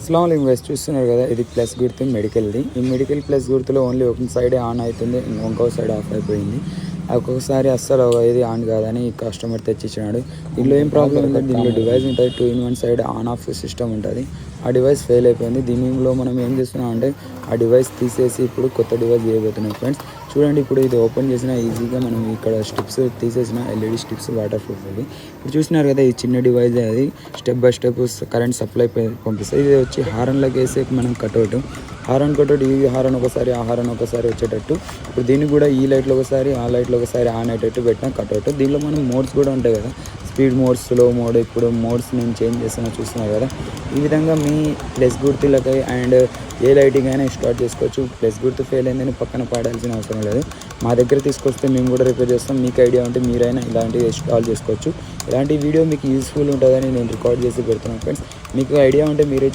అస్సలాముఅలైకుం guys, చూస్తున్నారు కదా, ఇది ప్లస్ గుర్తు మెడికల్ది. ఈ మెడికల్ ప్లస్ గుర్తులో ఓన్లీ ఒక సైడే ఆన్ అవుతుంది, ఇంకో సైడ్ ఆఫ్ అయిపోయింది. ఒక్కొక్కసారి అస్సలు ఇది ఆన్ కాదని కస్టమర్ తెచ్చిచ్చినాడు. దీనిలో ఏం ప్రాబ్లం ఉంది, దీనిలో డివైస్ ఉంటుంది, 2-in-1 side on off system ఉంటుంది. ఆ డివైస్ ఫెయిల్ అయిపోయింది. దీనిలో మనం ఏం చేస్తున్నాం అంటే ఆ డివైస్ తీసేసి ఇప్పుడు కొత్త డివైస్ చేయబోతున్నాం ఫ్రెండ్స్. చూడండి, ఇప్పుడు ఇది ఓపెన్ చేసిన ఈజీగా మనం ఇక్కడ స్టిప్స్ తీసేసిన ఎల్ఈడి స్టిప్స్ వాటర్ ప్రూఫ్ ఇది. ఇప్పుడు చూసినారు కదా, ఈ చిన్న డివైస్ అది step by step current supply పంపిస్తుంది. ఇది వచ్చి హారన్లోకి వేసే మనం కట్అవుట్, హారన్ కట్అవుట్, ఈ హారన్ ఒకసారి ఆ హారన్ ఒకసారి వచ్చేటట్టు. ఇప్పుడు దీన్ని కూడా ఈ లైట్లో ఒకసారి ఆ లైట్లో ఒకసారి ఆన్ అయ్యేటట్టు పెట్టిన కట్అవుట్. దీనిలో మనం మోడ్స్ కూడా ఉంటాయి కదా, స్పీడ్ మోడ్, స్లో మోడ్. ఇప్పుడు మోడ్స్ నేను చేంజ్ చేస్తున్నా, చూస్తున్నారు కదా. ఈ విధంగా మీ ప్లస్ గుర్తులకై అండ్ ఏ లైటింగ్ అయినా స్టార్ట్ చేసుకోవచ్చు. ప్లస్ గుర్తు ఫెయిల్ అయిందని పక్కన పాడాల్సిన అవసరం లేదు. మా దగ్గర తీసుకొస్తే మేము కూడా రిపేర్ చేస్తాం. మీకు ఐడియా ఉంటే మీరైనా ఇలాంటివి ఇన్స్టాల్ చేసుకోవచ్చు. ఇలాంటి వీడియో మీకు యూస్ఫుల్ ఉంటుందని నేను రికార్డ్ చేసి పెడుతున్నాను ఫ్రెండ్స్. మీకు ఐడియా ఉంటే మీరే